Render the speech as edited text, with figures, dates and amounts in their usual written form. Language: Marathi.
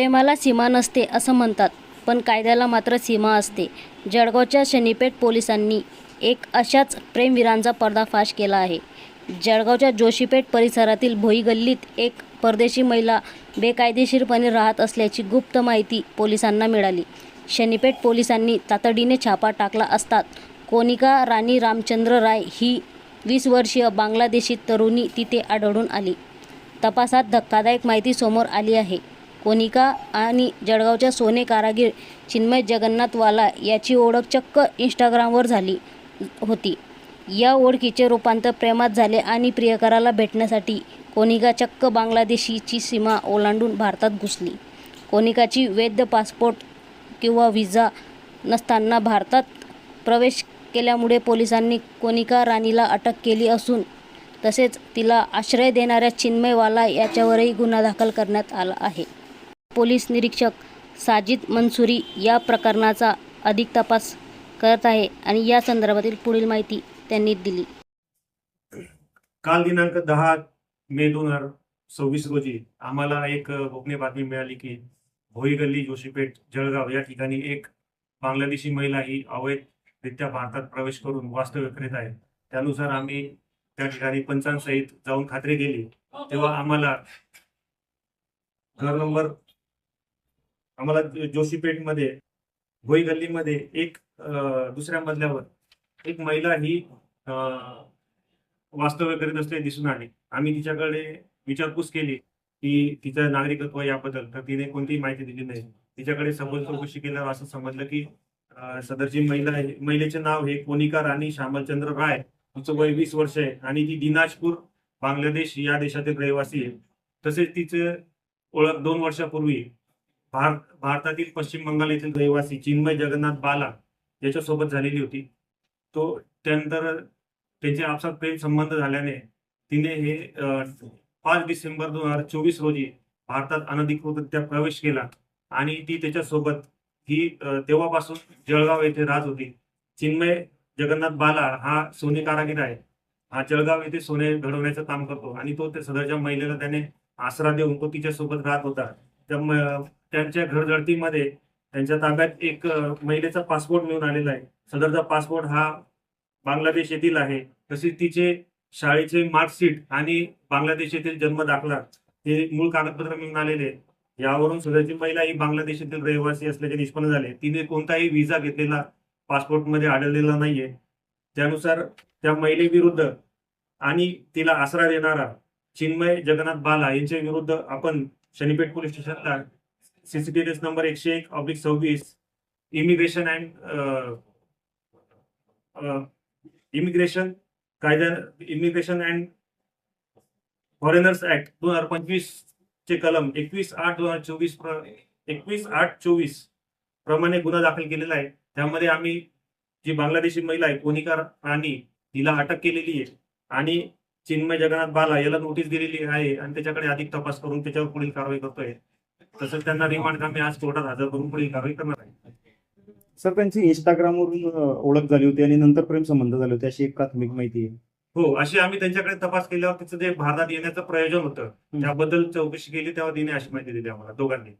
प्रेमाला सीमा नसते असं म्हणतात, पण कायद्याला मात्र सीमा असते. जळगावच्या शनीपेठ पोलिसांनी एक अशाच प्रेमवीरांचा पर्दाफाश केला आहे. जळगावच्या जोशीपेठ परिसरातील भोई गल्लीत एक परदेशी महिला बेकायदेशीरपणे राहत असल्याची गुप्त माहिती पोलिसांना मिळाली. शनीपेठ पोलिसांनी तातडीने छापा टाकला असतात कोनिका राणी रामचंद्र राय ही 20 वर्षीय बांगलादेशी तरुणी तिथे आढळून आली. तपासात धक्कादायक माहिती समोर आली आहे. कोनिका आणि जळगावच्या सोने कारागीर चिन्मय जगन्नाथ वाला याची ओळख चक्क इंस्टाग्रामवर झाली होती. या ओळखीचे रूपांतर प्रेमात झाले आणि प्रियकराला भेटण्यासाठी कोनिका चक्क बांगलादेशीची सीमा ओलांडून भारतात घुसली. कोनिकाची वैध पासपोर्ट किंवा व्हिसा नसताना भारतात प्रवेश केल्यामुळे पोलिसांनी कोनिका राणीला अटक केली असून तसेच तिला आश्रय देणाऱ्या चिन्मय वाला याच्यावरही गुन्हा दाखल करण्यात आला आहे. पोलीस निरीक्षक साजिद मंसुरी या प्रकरणाचा अधिक तपास करत आहे आणि या संदर्भातील पुढील माहिती त्यांनी दिली. काल दिनांक 10 मे 2026 रोजी आम्हाला एक गोपनीय बातमी मिळाली की भोई गल्ली जोशीपेठ जळगाव या ठिकाणी एक बांगलादेशी महिला ही अवैधरित्या भारतात प्रवेश करून वास्तव्य करीत आहे. त्यानुसार आम्ही त्या ठिकाणी पंचांसहित जाऊन खात्री केली. तेव्हा आम्हाला घर नंबर जोशीपेठमध्ये भोई गल्लीमध्ये एक दुसऱ्या मजल्यावर एक महिला ही वास्तव्य करीत असल्याचे दिसून आले. आम्ही तिच्याकडे विचारपूस केली की तिचं नागरिकत्व याबद्दल, तर तिने कोणतीही माहिती दिली नाही. तिच्याकडे सखोल चौकशी केल्यावर असं समजलं की सदरची महिलेचे नाव हे कोनिका राणी श्यामलचंद्र राय, तिचं वय 20 वर्ष आहे आणि ती दिनाजपूर बांगलादेश या देशातील रहिवासी आहे. तसेच तिचं ओळख 2 वर्षापूर्वी भारतातील पश्चिम बंगाल येथील रहिवासी चिन्मय जगन्नाथ बाला याच्यासोबत झालेली होती. तो त्यानंतर त्यांचे आपसात प्रेम संबंध झाल्याने तिने हे 5 डिसेंबर 2024 रोजी भारतात अनधिकृतरित्या प्रवेश केला आणि ती त्याच्यासोबत ही तेव्हापासून जळगाव येथे राहत होती. चिन्मय जगन्नाथ बाला हा सोने कारागीर आहे. हा जळगाव येथे सोने घडवण्याचं काम करतो आणि तो त्या सदरच्या महिलेला त्याने आसरा देऊन तो तिच्यासोबत राहत होता. त्यांच्या घरधडतीमध्ये त्यांच्या ताब्यात एक महिलेचा पासपोर्ट मिळून आलेला आहे. सदरचा पासपोर्ट हा बांगलादेश येथील आहे. तसेच तिचे शाळेचे मार्कशीट आणि बांगलादेश येथील जन्म दाखला हे मूळ कागदपत्र मिळून आलेले. यावरून सदरची महिला ही बांगलादेश येथील रहिवासी असल्याचे निष्पन्न झाले. तिने कोणताही व्हिसा घेतलेला पासपोर्टमध्ये आढळलेला नाहीये. त्यानुसार त्या महिलेविरुद्ध आणि तिला आसरा देणारा चिन्मय जगन्नाथ बाला यांच्या विरुद्ध आपण शनीपेठ पोलीस स्टेशनला CCTV case number 101/26 immigration and foreigners act 2025 चे कलम 21/8/24 प्रमाणे गुन्हा दाखल केलेला आहे. त्यामध्ये आम्ही जी बांगलादेशी महिला आहे कोनिका राणी तिला अटक केलेली आहे आणि चिन्मय जगन्नाथ बाला याला नोटीस दिलेली आहे आणि त्याच्याकडे अधिक तपास करून त्याच्यावर पुढील कारवाई करतोय. तसंच त्यांना रिमांड आम्ही आज कोर्टात हजर करून पुढील कारवाई करणार आहे. सर, त्यांची इंस्टाग्रामवरून ओळख झाली होती आणि नंतर प्रेम संबंध झाले होते अशी एक प्राथमिक माहिती आहे. हो, अशी आम्ही त्यांच्याकडे तपास केल्यावर तिचं जे भारतात येण्याचं प्रयोजन होतं त्याबद्दल चौकशी केली तेव्हा तिने अशी माहिती दिली आम्हाला दोघांनी.